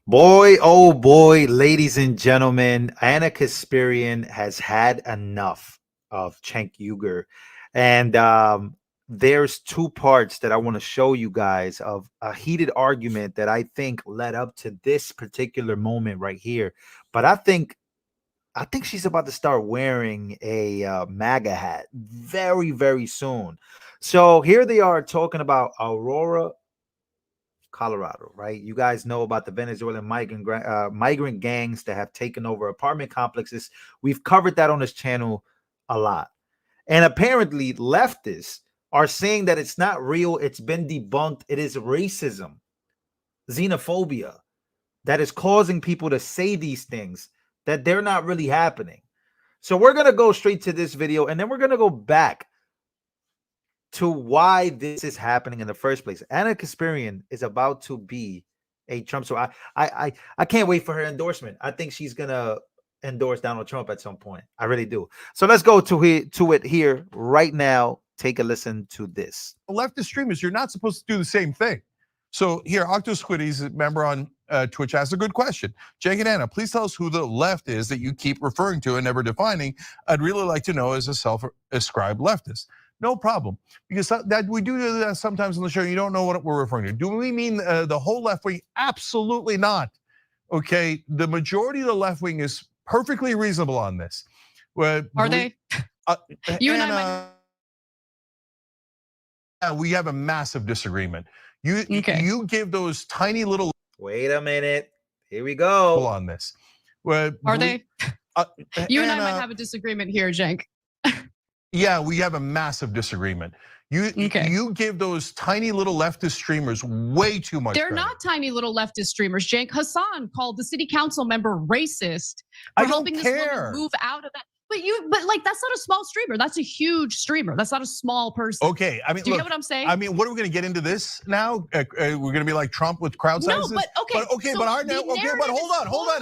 Boy, oh boy, ladies and gentlemen, Anna Kasparian has had enough of Cenk Uygur. And there's two parts that I want to show you guys of a heated argument that I think led up to this particular moment right here. But I think she's about to start wearing a MAGA hat very, very soon. So here they are talking about Aurora, Colorado, right? You guys know about the Venezuelan migrant gangs that have taken over apartment complexes. We've covered that on this channel a lot. And apparently, leftists are saying that it's not real. It's been debunked. It is racism, xenophobia that is causing people to say these things that they're not really happening. So we're going to go straight to this video and then we're going to go back to why this is happening in the first place. Anna Kasparian is about to be a Trump. So I can't wait for her endorsement. I think she's gonna endorse Donald Trump at some point. I really do. So let's go to it here right now. Take a listen to this. Leftist streamers, you're not supposed to do the same thing. So here, Octosquiddy's a member on Twitch asked a good question. Cenk and Anna, please tell us who the left is that you keep referring to and never defining. I'd really like to know as a self-ascribed leftist. No problem, because that we do that sometimes on the show. You don't know what we're referring to. Do we mean the whole left wing? Absolutely not. Okay, the majority of the left wing is perfectly reasonable on this. Are they? You and I might. We have a massive disagreement. You give those tiny little. Wait a minute. Here we go on this. Are they? You and I might have a disagreement here, Cenk. Yeah, we have a massive disagreement. You give those tiny little leftist streamers way too much. They're not tiny little leftist streamers, Cenk. Hassan called the city council member racist for helping this woman move out of that. But like that's not a small streamer. That's a huge streamer. That's not a small person. Okay, I mean, do you know what I'm saying? I mean, what are we going to get into this now? We're going to be like Trump with crowd sizes. No, but okay, but hold on,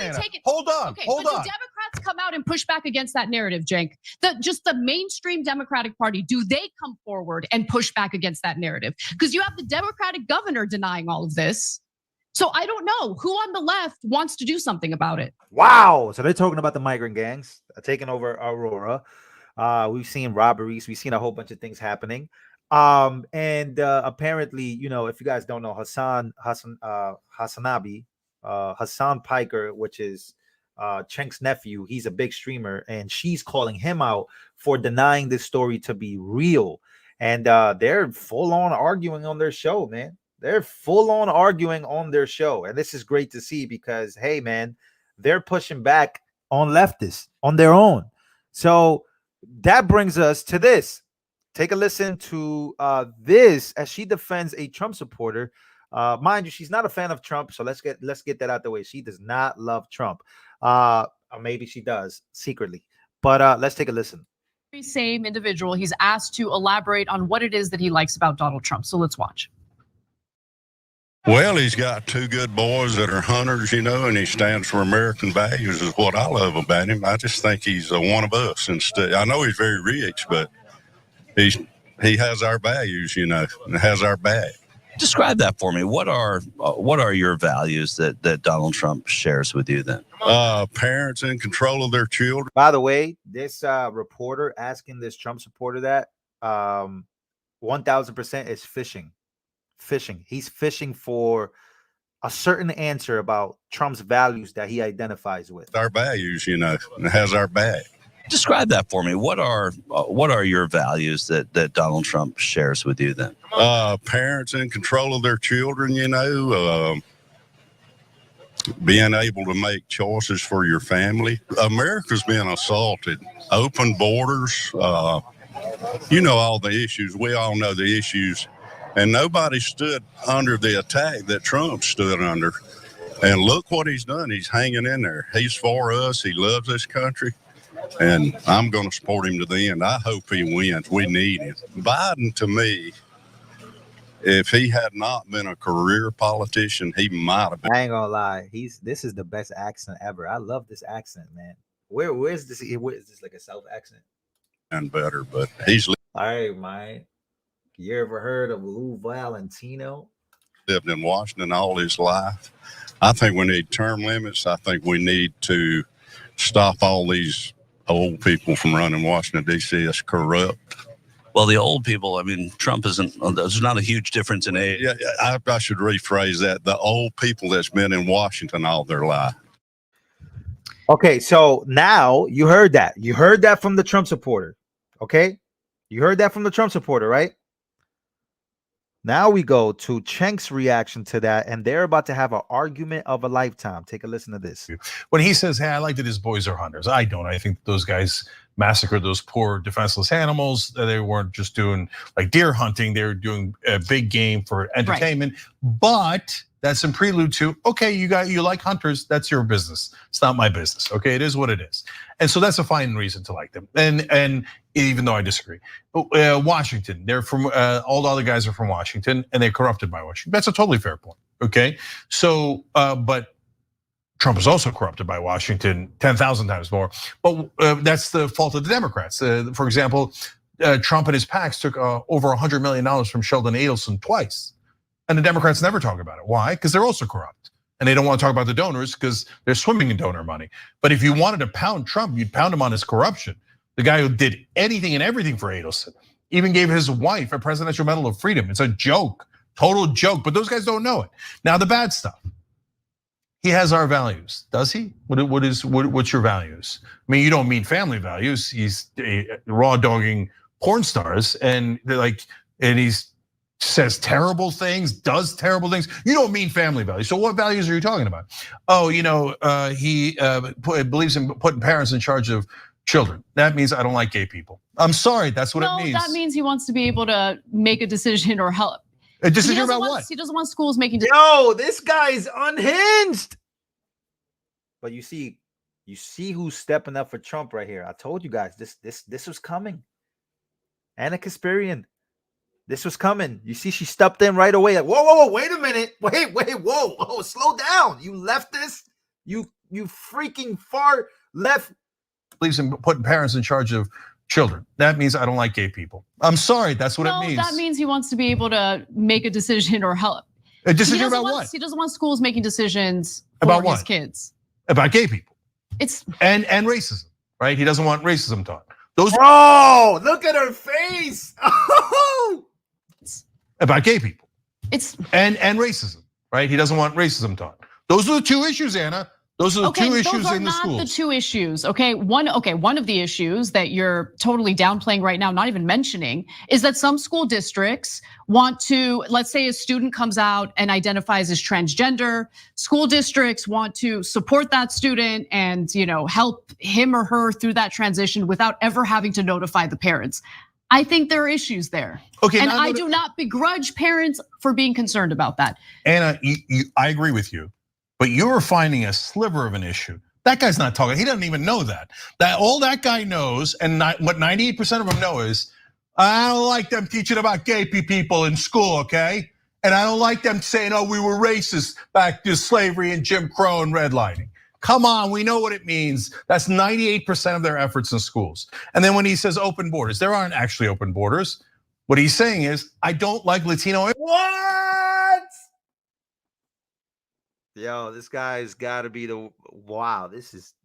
Anna. Hold on. The Democrats come out and push back against that narrative, Cenk. Just the mainstream Democratic Party, do they come forward and push back against that narrative? Because you have the Democratic governor denying all of this. So I don't know who on the left wants to do something about it. Wow. So they're talking about the migrant gangs taking over Aurora. We've seen robberies. We've seen a whole bunch of things happening. And apparently, you know, if you guys don't know, Hassan Piker, which is Cenk's nephew, he's a big streamer, and she's calling him out for denying this story to be real. And they're full on arguing on their show, man. They're full on arguing on their show. And this is great to see because, hey, man, they're pushing back on leftists on their own. So that brings us to this. Take a listen to this as she defends a Trump supporter. Mind you, she's not a fan of Trump. So let's get that out the way. She does not love Trump. Or maybe she does secretly. But let's take a listen. Same individual. He's asked to elaborate on what it is that he likes about Donald Trump. So let's watch. Well, he's got two good boys that are hunters, you know, and he stands for American values is what I love about him. I just think he's one of us. Instead, I know he's very rich, but he has our values, you know, and has our back. Describe that for me. What are your values that Donald Trump shares with you then? Parents in control of their children. By the way, this reporter asking this Trump supporter that 1000% is fishing. He's fishing for a certain answer about Trump's values that he identifies with. Our values, you know, and has our back. Describe that for me. What are your values that Donald Trump shares with you then? Parents in control of their children, you know, being able to make choices for your family. America's being assaulted. Open borders, you know, all the issues. We all know the issues. And nobody stood under the attack that Trump stood under. And look what he's done. He's hanging in there. He's for us. He loves this country. And I'm going to support him to the end. I hope he wins. We need him. Biden, to me, if he had not been a career politician, he might have been. I ain't gonna lie. This is the best accent ever. I love this accent, man. Where's this? Is this like a South accent? And better, but he's. All right, man. You ever heard of Lou Valentino? lived in Washington all his life. I think we need term limits. I think we need to stop all these old people from running Washington, D.C. as corrupt. Well, the old people, I mean, Trump isn't, there's not a huge difference in age. Yeah, I should rephrase that. The old people that's been in Washington all their life. Okay, so now you heard that. You heard that from the Trump supporter. Okay? You heard that from the Trump supporter, right? Now we go to Cenk's reaction to that, and they're about to have an argument of a lifetime. Take a listen to this. When he says, hey, I like that his boys are hunters. I don't. I think those guys massacred those poor defenseless animals. They weren't just doing like deer hunting. They were doing a big game for entertainment. Right. But that's in prelude to, okay, you like hunters, that's your business. It's not my business, okay? It is what it is. And so that's a fine reason to like them. And even though I disagree. Washington, they're from, all the other guys are from Washington and they're corrupted by Washington. That's a totally fair point, okay? So, but Trump is also corrupted by Washington 10,000 times more. But that's the fault of the Democrats. For example, Trump and his PACs took over $100 million from Sheldon Adelson twice. And the Democrats never talk about it. Why? Because they're also corrupt. And they don't want to talk about the donors because they're swimming in donor money. But if you wanted to pound Trump, you'd pound him on his corruption. The guy who did anything and everything for Adelson, even gave his wife a Presidential Medal of Freedom. It's a joke, total joke, but those guys don't know it. Now the bad stuff. He has our values, does he? What's your values? I mean, you don't mean family values. He's raw dogging porn stars and they're like, and he's says terrible things, does terrible things. You don't mean family values. So what values are you talking about? Oh, he believes in putting parents in charge of children. That means I don't like gay people. I'm sorry, that's what it means. That means he wants to be able to make a decision or help. A decision about what? He doesn't want schools making decisions. Yo, this guy's unhinged. But you see who's stepping up for Trump right here. I told you guys this was coming. Anna Kasparian. This was coming. You see, she stepped in right away. Like, whoa, wait a minute. Wait, whoa, slow down. You leftist. You freaking far left. Believes in putting parents in charge of children. That means I don't like gay people. I'm sorry, that's what it means. That means he wants to be able to make a decision or help. A decision about what? He doesn't want schools making decisions about for his kids. About gay people. It's and racism, right? He doesn't want racism taught. Bro, look at her face. About gay people. It's and racism, right? He doesn't want racism taught. Those are the two issues, Anna. Those are the two issues in the schools. Those are not the two issues, okay? One of the issues that you're totally downplaying right now, not even mentioning, is that some school districts want to, let's say a student comes out and identifies as transgender, school districts want to support that student and help him or her through that transition without ever having to notify the parents. I think there are issues there. Okay, and I do not begrudge parents for being concerned about that. Anna, I agree with you. But you're finding a sliver of an issue. That guy's not talking. He doesn't even know that. All that guy knows, and what 98% of them know is, I don't like them teaching about gay people in school, okay? And I don't like them saying, we were racist back to slavery and Jim Crow and redlining. Come on, we know what it means. That's 98% of their efforts in schools. And then when he says open borders, there aren't actually open borders. What he's saying is, I don't like Latino. What? Yo, this guy's got to be the wow. This is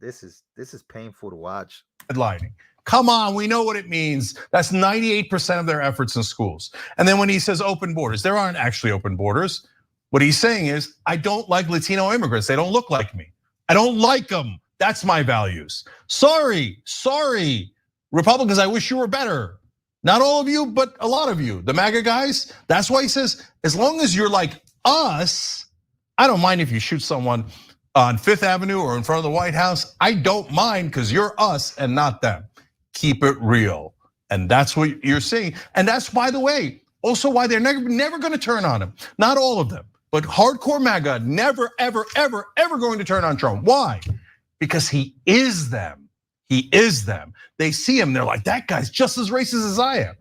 painful to watch. Redlining. Come on, we know what it means. That's 98% of their efforts in schools. And then when he says open borders, there aren't actually open borders. What he's saying is, I don't like Latino immigrants. They don't look like me. I don't like them. That's my values. Sorry, Republicans, I wish you were better. Not all of you, but a lot of you. The MAGA guys, that's why he says, as long as you're like us, I don't mind if you shoot someone on 5th Avenue or in front of the White House. I don't mind because you're us and not them. Keep it real. And that's what you're saying. And that's, by the way, also why they're never gonna turn on him. Not all of them, but hardcore MAGA, never, ever, ever, ever going to turn on Trump. Why? Because he is them. He is them. They see him, they're like, that guy's just as racist as I am.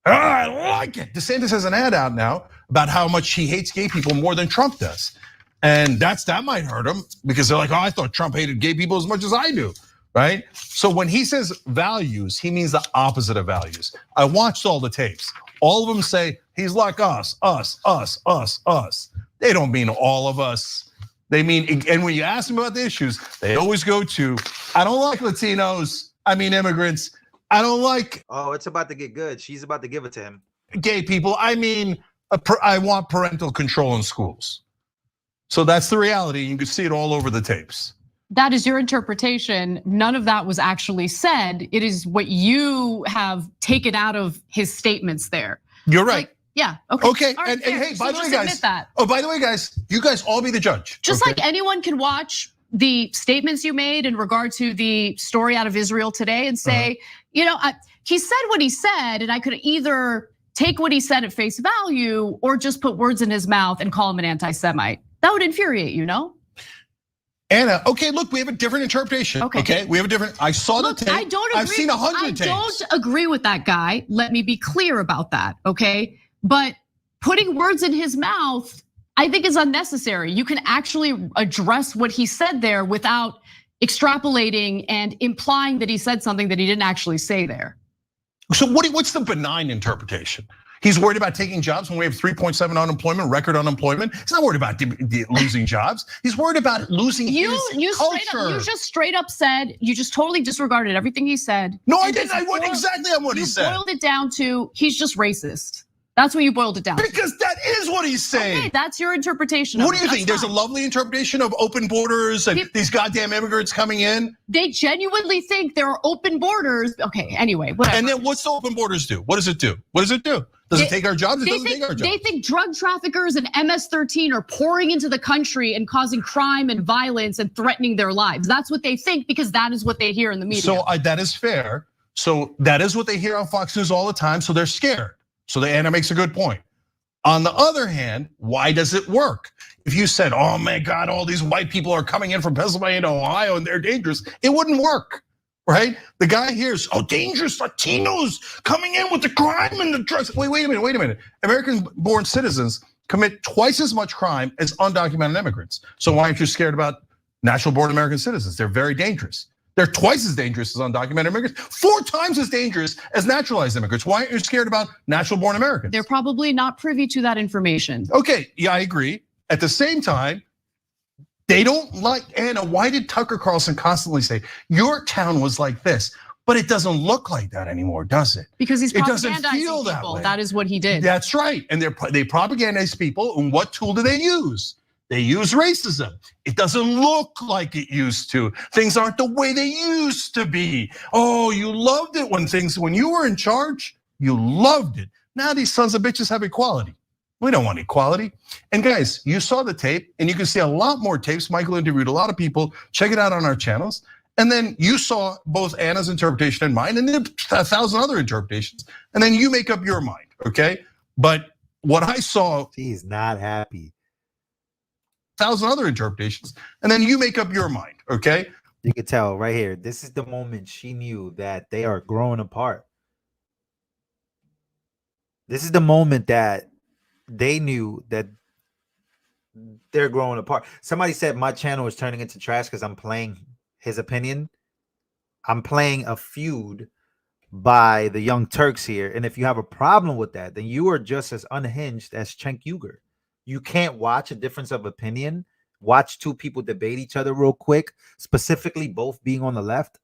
I like it. DeSantis has an ad out now about how much he hates gay people more than Trump does. And that might hurt him because they're like, I thought Trump hated gay people as much as I do, right? So when he says values, he means the opposite of values. I watched all the tapes. All of them say, he's like us. They don't mean all of us. They mean, and when you ask them about the issues, they always go to, I don't like Latinos. I mean immigrants. I don't like. Oh, it's about to get good. She's about to give it to him. Gay people. I mean, I want parental control in schools. So that's the reality. You can see it all over the tapes. That is your interpretation. None of that was actually said. It is what you have taken out of his statements there. You're right. Like, yeah. Okay. Okay. Right, and hey, by the way, guys. That. Oh, by the way, guys, you guys all be the judge. Just like anyone can watch the statements you made in regard to the story out of Israel today and say, you know, he said what he said, and I could either take what he said at face value or just put words in his mouth and call him an anti-Semite. That would infuriate you, no? Anna, okay, look, we have a different interpretation. Okay, we have a different. I saw the tape. I don't agree. I've seen 100 tapes. I don't agree with that guy. Let me be clear about that, okay? But putting words in his mouth, I think is unnecessary. You can actually address what he said there without extrapolating and implying that he said something that he didn't actually say there. So what's the benign interpretation? He's worried about taking jobs when we have 3.7 unemployment, record unemployment. He's not worried about losing jobs. He's worried about losing his culture. You just straight up said, you just totally disregarded everything he said. No, I didn't. I went exactly on what he said. You boiled it down to, he's just racist. That's what you boiled it down to. Because that is what he's saying. Okay, that's your interpretation. What do you think? There's a lovely interpretation of open borders and these goddamn immigrants coming in. They genuinely think there are open borders. Okay, anyway, whatever. And then what's the open borders do? What does it do? What does it do? Does it take our jobs? It doesn't take our jobs. They think drug traffickers and MS-13 are pouring into the country and causing crime and violence and threatening their lives. That's what they think because that is what they hear in the media. So that is fair. So that is what they hear on Fox News all the time. So they're scared. So Anna makes a good point. On the other hand, why does it work? If you said, oh my God, all these white people are coming in from Pennsylvania to Ohio and they're dangerous, it wouldn't work, right? The guy hears, oh, dangerous Latinos coming in with the crime and the drugs. Wait a minute. American-born citizens commit twice as much crime as undocumented immigrants. So why aren't you scared about natural-born American citizens? They're very dangerous. They're twice as dangerous as undocumented immigrants, 4 times as dangerous as naturalized immigrants. Why aren't you scared about natural-born Americans? They're probably not privy to that information. Okay, yeah, I agree. At the same time, they don't like, Anna, why did Tucker Carlson constantly say, your town was like this? But it doesn't look like that anymore, does it? Because he's propagandizing it doesn't feel that people. way. That is what he did. That's right, and they propagandize people, and what tool do they use? They use racism. It doesn't look like it used to. Things aren't the way they used to be. Oh, you loved it when you were in charge, you loved it. Now these sons of bitches have equality. We don't want equality. And guys, you saw the tape and you can see a lot more tapes. Michael interviewed a lot of people. Check it out on our channels. And then you saw both Anna's interpretation and mine and then 1,000 other interpretations. And then you make up your mind, okay? But what I saw. He's not happy. 1,000 other interpretations, and then you make up your mind, okay? You can tell right here, this is the moment she knew that they are growing apart. This is the moment that they knew that they're growing apart. Somebody said my channel is turning into trash because I'm playing his opinion. I'm playing a feud by the Young Turks here. And if you have a problem with that, then you are just as unhinged as Cenk Uygur. You can't watch a difference of opinion, watch 2 people debate each other real quick, specifically both being on the left.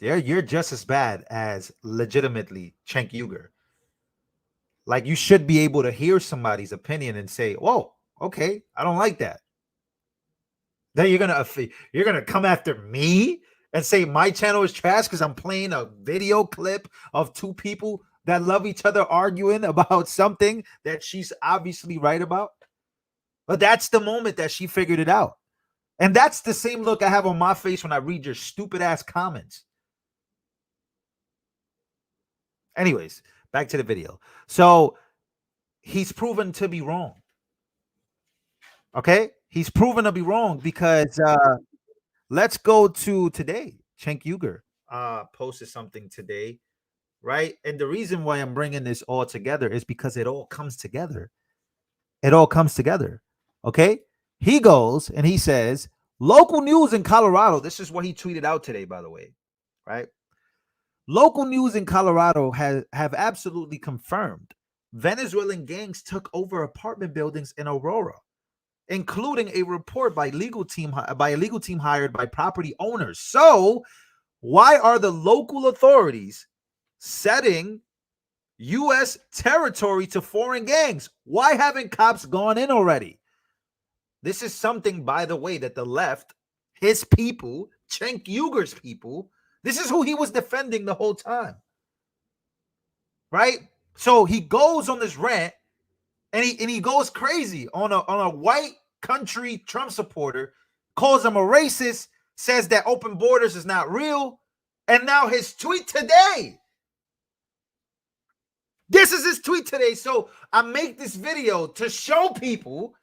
You're just as bad as legitimately Cenk Uygur. Like, you should be able to hear somebody's opinion and say, whoa, okay, I don't like that. Then you're gonna come after me and say my channel is trash because I'm playing a video clip of 2 people that love each other arguing about something that she's obviously right about. But that's the moment that she figured it out. And that's the same look I have on my face when I read your stupid ass comments. Anyways, back to the video. So he's proven to be wrong. Okay? He's proven to be wrong because let's go to today. Cenk Uygur posted something today. Right. And the reason why I'm bringing this all together is because it all comes together. It all comes together. OK, he goes and he says local news in Colorado. This is what he tweeted out today, by the way. Right. Local news in Colorado have absolutely confirmed Venezuelan gangs took over apartment buildings in Aurora, including a report by a legal team hired by property owners. So, why are the local authorities setting U.S. territory to foreign gangs? Why haven't cops gone in already? This is something, by the way, that the left, his people, Cenk Uygur's people, this is who he was defending the whole time. Right? So he goes on this rant and he goes crazy on a white country Trump supporter, calls him a racist, says that open borders is not real. And now his tweet today. This is his tweet today. So I make this video to show people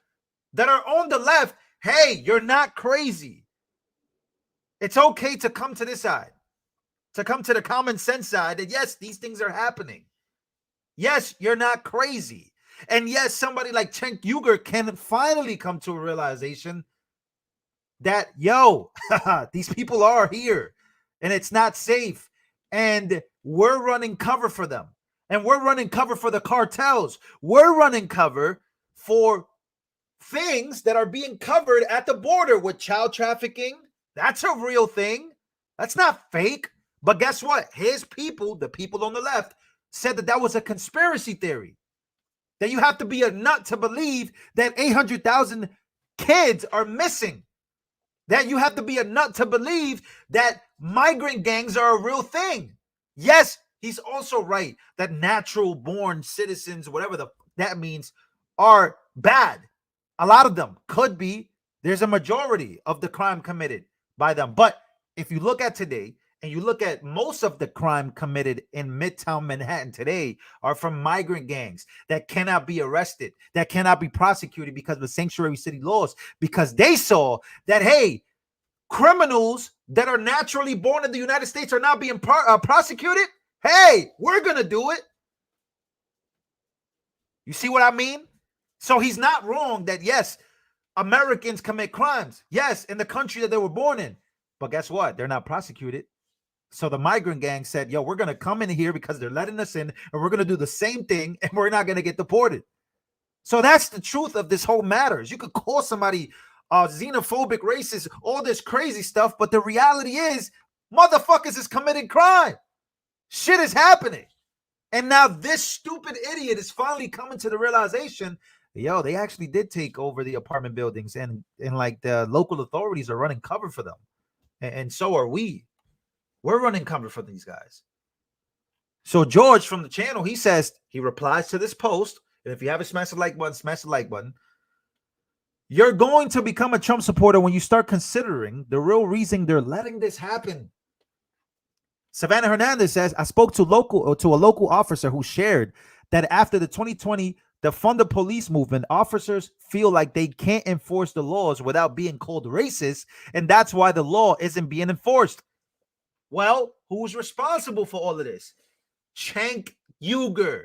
that are on the left, hey, you're not crazy. It's okay to come to this side, to come to the common sense side that yes, these things are happening. Yes, you're not crazy. And yes, somebody like Cenk Uygur can finally come to a realization that, yo, these people are here and it's not safe. And we're running cover for them. And we're running cover for the cartels. We're running cover for things that are being covered at the border with child trafficking. That's a real thing. That's not fake. But guess what? His people, the people on the left, said that was a conspiracy theory. That you have to be a nut to believe that 800,000 kids are missing. That you have to be a nut to believe that migrant gangs are a real thing. Yes, he's also right that natural born citizens, whatever that means, are bad. A lot of them could be. There's a majority of the crime committed by them. But if you look at today, and you look at most of the crime committed in Midtown Manhattan today are from migrant gangs that cannot be arrested, that cannot be prosecuted because of the sanctuary city laws, because they saw that, hey, criminals that are naturally born in the United States are not being prosecuted. Hey, we're going to do it. You see what I mean? So he's not wrong that, yes, Americans commit crimes. Yes, in the country that they were born in. But guess what? They're not prosecuted. So the migrant gang said, yo, we're going to come in here because they're letting us in and we're going to do the same thing and we're not going to get deported. So that's the truth of this whole matter. You could call somebody xenophobic, racist, all this crazy stuff, but the reality is motherfuckers is committing crime. Shit is happening. And now this stupid idiot is finally coming to the realization, yo, they actually did take over the apartment buildings and like the local authorities are running cover for them. And so are we. We're running cover for these guys. So George from the channel, he says, he replies to this post. And if you haven't smashed the like button, smash the like button. You're going to become a Trump supporter when you start considering the real reason they're letting this happen. Savannah Hernandez says, I spoke to a local officer who shared that after the 2020 defund the police movement, officers feel like they can't enforce the laws without being called racist. And that's why the law isn't being enforced. Well, who's responsible for all of this? Cenk Uygur.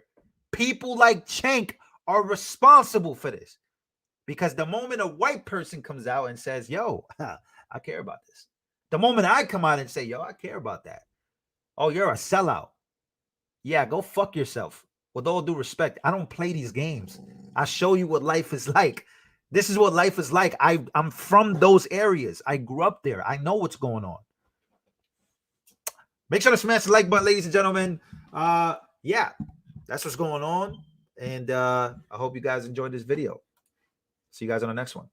People like Cenk are responsible for this. Because the moment a white person comes out and says, yo, I care about this. The moment I come out and say, yo, I care about that. Oh, you're a sellout. Yeah, go fuck yourself. With all due respect, I don't play these games. I show you what life is like. This is what life is like. I'm from those areas. I grew up there. I know what's going on. Make sure to smash the like button, ladies and gentlemen. Yeah, that's what's going on. And I hope you guys enjoyed this video. See you guys on the next one.